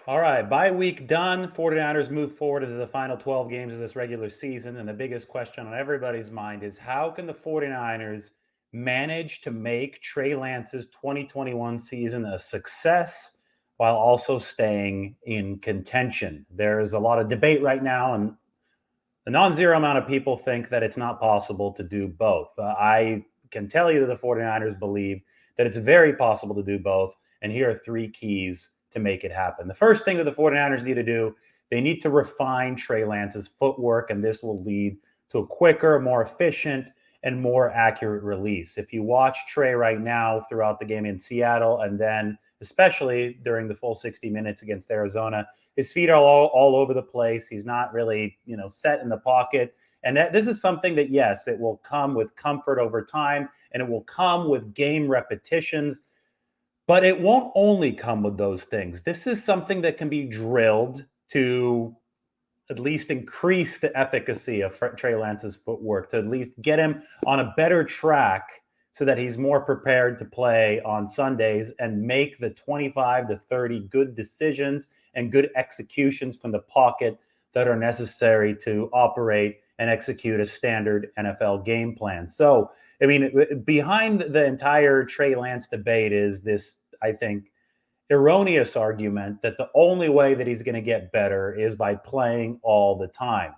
All right, bye week done. 49ers move forward into the final 12 games of this regular season. And the biggest question on everybody's mind is how can the 49ers manage to make Trey Lance's 2021 season a success while also staying in contention? There's a lot of debate right now, and a non zero amount of people think that it's not possible to do both. I can tell you that the 49ers believe that it's very possible to do both. And here are three keys to make it happen. The first thing that the 49ers need to do, they need to refine Trey Lance's footwork, and this will lead to a quicker, more efficient, and more accurate release. If you watch Trey right now throughout the game in Seattle, and then especially during the full 60 minutes against Arizona, his feet are all over the place. He's not really, set in the pocket. And this is something that, yes, it will come with comfort over time and it will come with game repetitions, but it won't only come with those things. This is something that can be drilled to at least increase the efficacy of Trey Lance's footwork, to at least get him on a better track so that he's more prepared to play on Sundays and make the 25 to 30 good decisions and good executions from the pocket that are necessary to operate and execute a standard NFL game plan. So, I mean, behind the entire Trey Lance debate is this, I think, erroneous argument that the only way that he's going to get better is by playing all the time.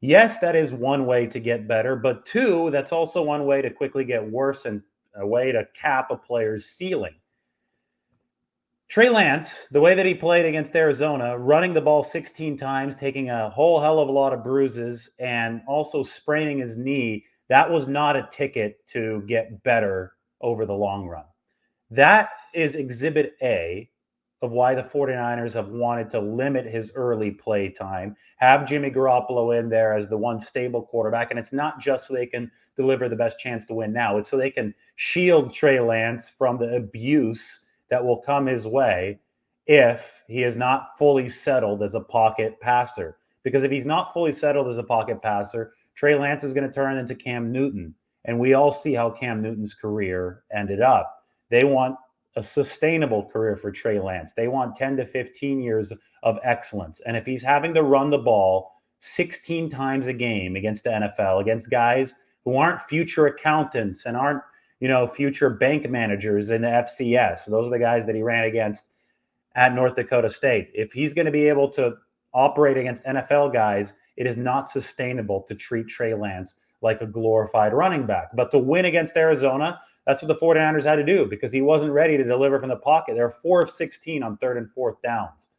Yes, that is one way to get better, but two, that's also one way to quickly get worse and a way to cap a player's ceiling. Trey Lance, the way that he played against Arizona, running the ball 16 times, taking a whole hell of a lot of bruises, and also spraining his knee, that was not a ticket to get better over the long run. That is exhibit A of why the 49ers have wanted to limit his early play time, have Jimmy Garoppolo in there as the one stable quarterback. And it's not just so they can deliver the best chance to win now, it's so they can shield Trey Lance from the abuse that will come his way if he is not fully settled as a pocket passer. Because if he's not fully settled as a pocket passer, Trey Lance is going to turn into Cam Newton. And we all see how Cam Newton's career ended up. They want a sustainable career for Trey Lance. They want 10 to 15 years of excellence. And if he's having to run the ball 16 times a game against the NFL, against guys who aren't future accountants and aren't, future bank managers in the FCS, those are the guys that he ran against at North Dakota State. If he's going to be able to operate against NFL guys, it is not sustainable to treat Trey Lance like a glorified running back. But to win against Arizona, that's what the 49ers had to do because he wasn't ready to deliver from the pocket. They're 4 of 16 on third and fourth downs.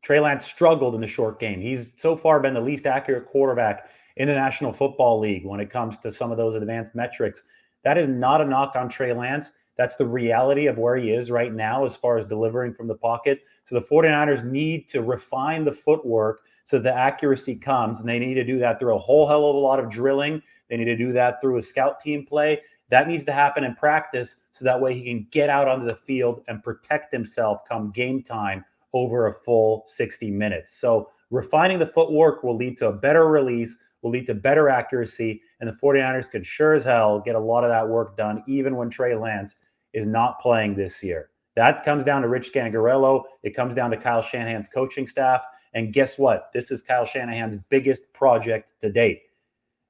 Trey Lance struggled in the short game. He's so far been the least accurate quarterback in the National Football League when it comes to some of those advanced metrics. That is not a knock on Trey Lance. That's the reality of where he is right now as far as delivering from the pocket. So the 49ers need to refine the footwork so the accuracy comes, and they need to do that through a whole hell of a lot of drilling. They need to do that through a scout team play. That needs to happen in practice so that way he can get out onto the field and protect himself come game time over a full 60 minutes. So refining the footwork will lead to a better release, will lead to better accuracy, and the 49ers could sure as hell get a lot of that work done even when Trey Lance is not playing this year. That comes down to Rich Gangarello. It comes down to Kyle Shanahan's coaching staff. And guess what? This is Kyle Shanahan's biggest project to date.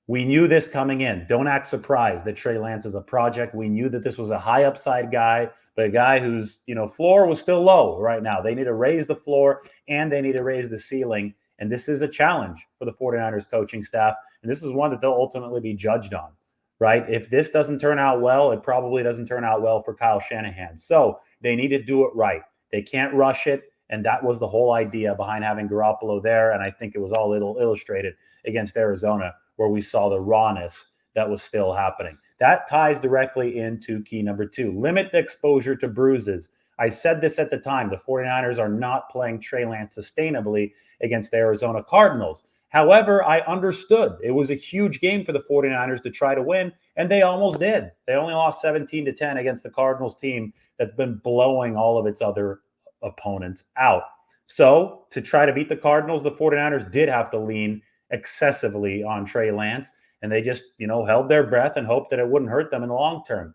We knew this coming in. Don't act surprised that Trey Lance is a project. We knew that this was a high upside guy, but a guy whose, floor was still low right now. They need to raise the floor and they need to raise the ceiling. And this is a challenge for the 49ers coaching staff. And this is one that they'll ultimately be judged on, right? If this doesn't turn out well, it probably doesn't turn out well for Kyle Shanahan. So they need to do it right. They can't rush it. And that was the whole idea behind having Garoppolo there. And I think it was all illustrated against Arizona, where we saw the rawness that was still happening. That ties directly into key number 2. Limit the exposure to bruises. I said this at the time. The 49ers are not playing Trey Lance sustainably against the Arizona Cardinals. However, I understood it was a huge game for the 49ers to try to win, and they almost did. They only lost 17-10 against the Cardinals team that's been blowing all of its other opponents out. So to try to beat the Cardinals, the 49ers did have to lean excessively on Trey Lance, and they just, held their breath and hoped that it wouldn't hurt them in the long term.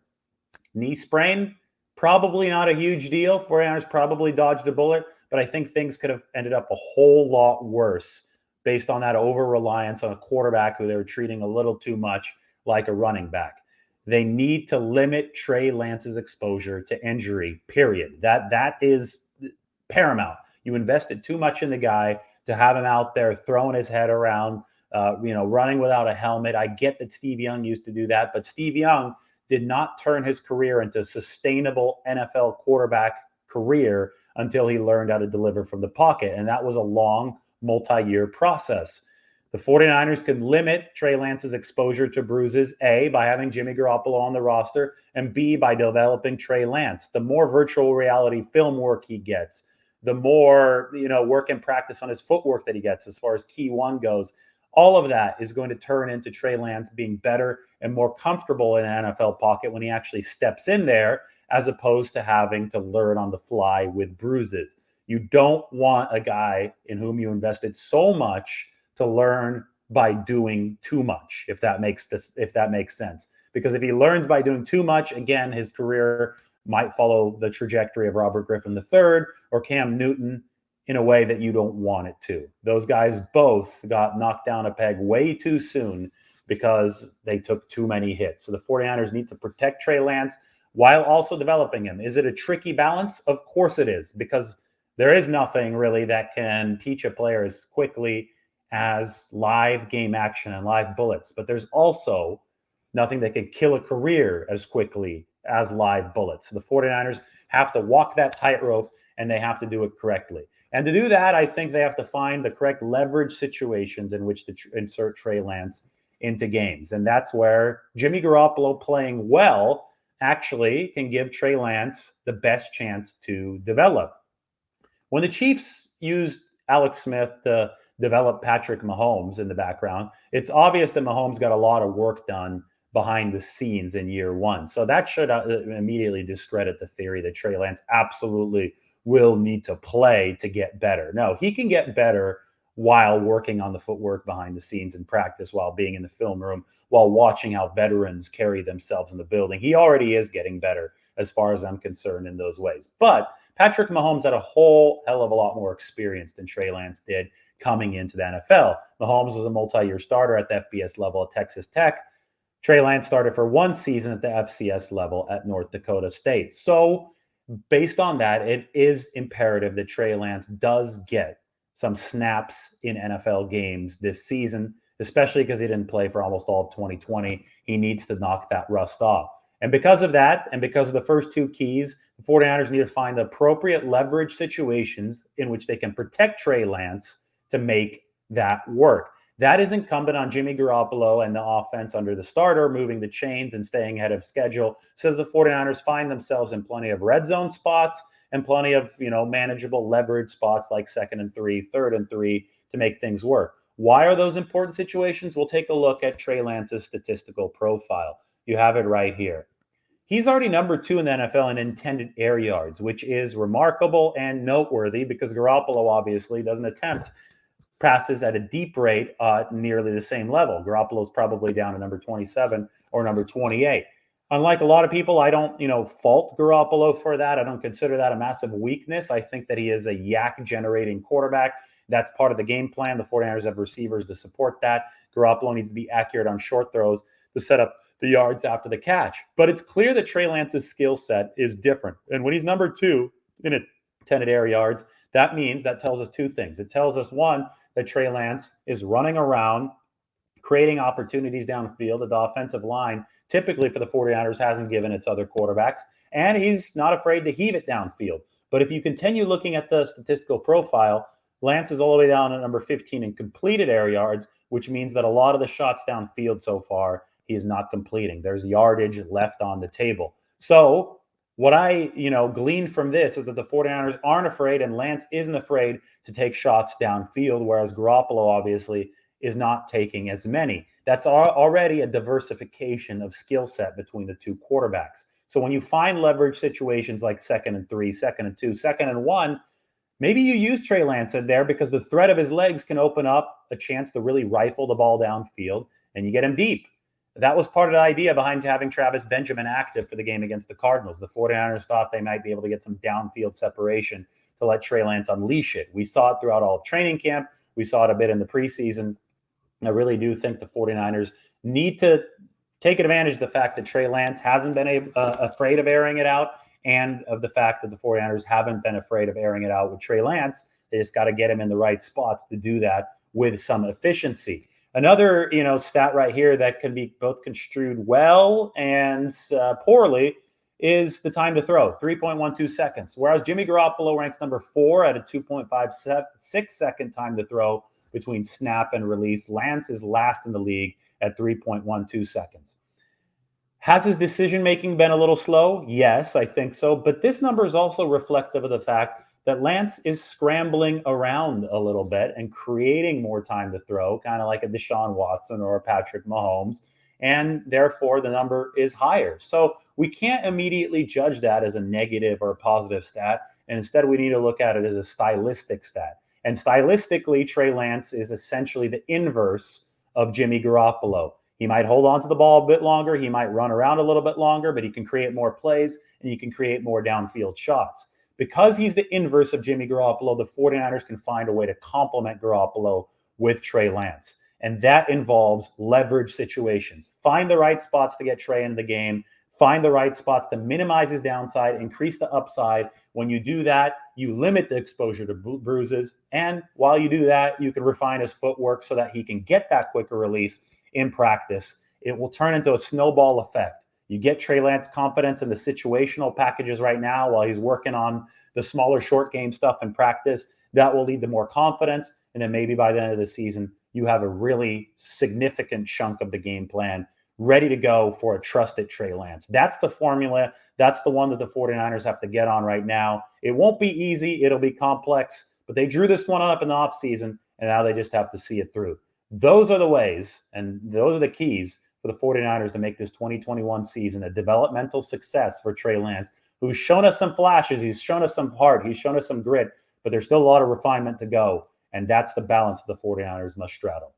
Knee sprain, probably not a huge deal. 49ers probably dodged a bullet, but I think things could have ended up a whole lot worse based on that over reliance on a quarterback who they were treating a little too much like a running back. They need to limit Trey Lance's exposure to injury, period. That is paramount. You invested too much in the guy to have him out there throwing his head around, running without a helmet. I get that Steve Young used to do that, but Steve Young did not turn his career into a sustainable NFL quarterback career until he learned how to deliver from the pocket. And that was a long, multi-year process. The 49ers could limit Trey Lance's exposure to bruises, A, by having Jimmy Garoppolo on the roster, and B, by developing Trey Lance. The more virtual reality film work he gets, the more, work and practice on his footwork that he gets as far as key one goes, all of that is going to turn into Trey Lance being better and more comfortable in an NFL pocket when he actually steps in there, as opposed to having to learn on the fly with bruises. You don't want a guy in whom you invested so much to learn by doing too much, if that makes sense. Because if he learns by doing too much, again, his career might follow the trajectory of Robert Griffin III or Cam Newton in a way that you don't want it to. Those guys both got knocked down a peg way too soon because they took too many hits. So the 49ers need to protect Trey Lance while also developing him. Is it a tricky balance? Of course it is, because there is nothing really that can teach a player as quickly as live game action and live bullets. But there's also nothing that can kill a career as quickly as live bullets. So the 49ers have to walk that tightrope, and they have to do it correctly. And to do that, I think they have to find the correct leverage situations in which to insert Trey Lance into games. And that's where Jimmy Garoppolo playing well actually can give Trey Lance the best chance to develop. When the Chiefs used Alex Smith to develop Patrick Mahomes in the background, it's obvious that Mahomes got a lot of work done behind the scenes in year one. So that should immediately discredit the theory that Trey Lance absolutely will need to play to get better. No, he can get better while working on the footwork behind the scenes in practice, while being in the film room, while watching how veterans carry themselves in the building. He already is getting better as far as I'm concerned in those ways. But Patrick Mahomes had a whole hell of a lot more experience than Trey Lance did coming into the NFL. Mahomes was a multi-year starter at the FBS level at Texas Tech. Trey Lance started for one season at the FCS level at North Dakota State. So based on that, it is imperative that Trey Lance does get some snaps in NFL games this season, especially because he didn't play for almost all of 2020. He needs to knock that rust off. And because of that, and because of the first two keys, the 49ers need to find the appropriate leverage situations in which they can protect Trey Lance to make that work. That is incumbent on Jimmy Garoppolo and the offense under the starter, moving the chains and staying ahead of schedule so that the 49ers find themselves in plenty of red zone spots and plenty of, manageable leverage spots like 2nd and 3, 3rd and 3 to make things work. Why are those important situations? We'll take a look at Trey Lance's statistical profile. You have it right here. He's already number 2 in the NFL in intended air yards, which is remarkable and noteworthy because Garoppolo obviously doesn't attempt passes at a deep rate nearly the same level. Garoppolo's probably down to number 27 or number 28. Unlike a lot of people, I don't, fault Garoppolo for that. I don't consider that a massive weakness. I think that he is a yak-generating quarterback. That's part of the game plan. The 49ers have receivers to support that. Garoppolo needs to be accurate on short throws to set up the yards after the catch. But it's clear that Trey Lance's skill set is different. And when he's number 2 in intended air yards, that tells us two things. It tells us, one, that Trey Lance is running around, creating opportunities downfield that the offensive line, typically for the 49ers, hasn't given its other quarterbacks. And he's not afraid to heave it downfield. But if you continue looking at the statistical profile, Lance is all the way down at number 15 in completed air yards, which means that a lot of the shots downfield so far, he is not completing. There's yardage left on the table. So what I, glean from this is that the 49ers aren't afraid, and Lance isn't afraid to take shots downfield, whereas Garoppolo obviously is not taking as many. That's already a diversification of skill set between the two quarterbacks. So when you find leverage situations like 2nd and 3, 2nd and 2, 2nd and 1, maybe you use Trey Lance in there because the threat of his legs can open up a chance to really rifle the ball downfield, and you get him deep. That was part of the idea behind having Travis Benjamin active for the game against the Cardinals. The 49ers thought they might be able to get some downfield separation to let Trey Lance unleash it. We saw it throughout all of training camp. We saw it a bit in the preseason. I really do think the 49ers need to take advantage of the fact that Trey Lance hasn't been afraid of airing it out, and of the fact that the 49ers haven't been afraid of airing it out with Trey Lance. They just got to get him in the right spots to do that with some efficiency. Another, stat right here that can be both construed well and poorly is the time to throw, 3.12 seconds. Whereas Jimmy Garoppolo ranks number 4 at a 2.56 second time to throw between snap and release, Lance is last in the league at 3.12 seconds. Has his decision-making been a little slow? Yes, I think so. But this number is also reflective of the fact that Lance is scrambling around a little bit and creating more time to throw, kind of like a Deshaun Watson or a Patrick Mahomes. And therefore, the number is higher. So we can't immediately judge that as a negative or a positive stat. And instead, we need to look at it as a stylistic stat. And stylistically, Trey Lance is essentially the inverse of Jimmy Garoppolo. He might hold on to the ball a bit longer. He might run around a little bit longer, but he can create more plays and he can create more downfield shots. Because he's the inverse of Jimmy Garoppolo, the 49ers can find a way to complement Garoppolo with Trey Lance. And that involves leverage situations. Find the right spots to get Trey into the game. Find the right spots to minimize his downside, increase the upside. When you do that, you limit the exposure to bruises. And while you do that, you can refine his footwork so that he can get that quicker release in practice. It will turn into a snowball effect. You get Trey Lance confidence in the situational packages right now while he's working on the smaller short game stuff in practice. That will lead to more confidence. And then maybe by the end of the season, you have a really significant chunk of the game plan ready to go for a trusted Trey Lance. That's the formula. That's the one that the 49ers have to get on right now. It won't be easy. It'll be complex, but they drew this one up in the offseason, and now they just have to see it through. Those are the ways, and those are the keys for the 49ers to make this 2021 season a developmental success for Trey Lance, who's shown us some flashes. He's shown us some heart. He's shown us some grit, but there's still a lot of refinement to go. And that's the balance the 49ers must straddle.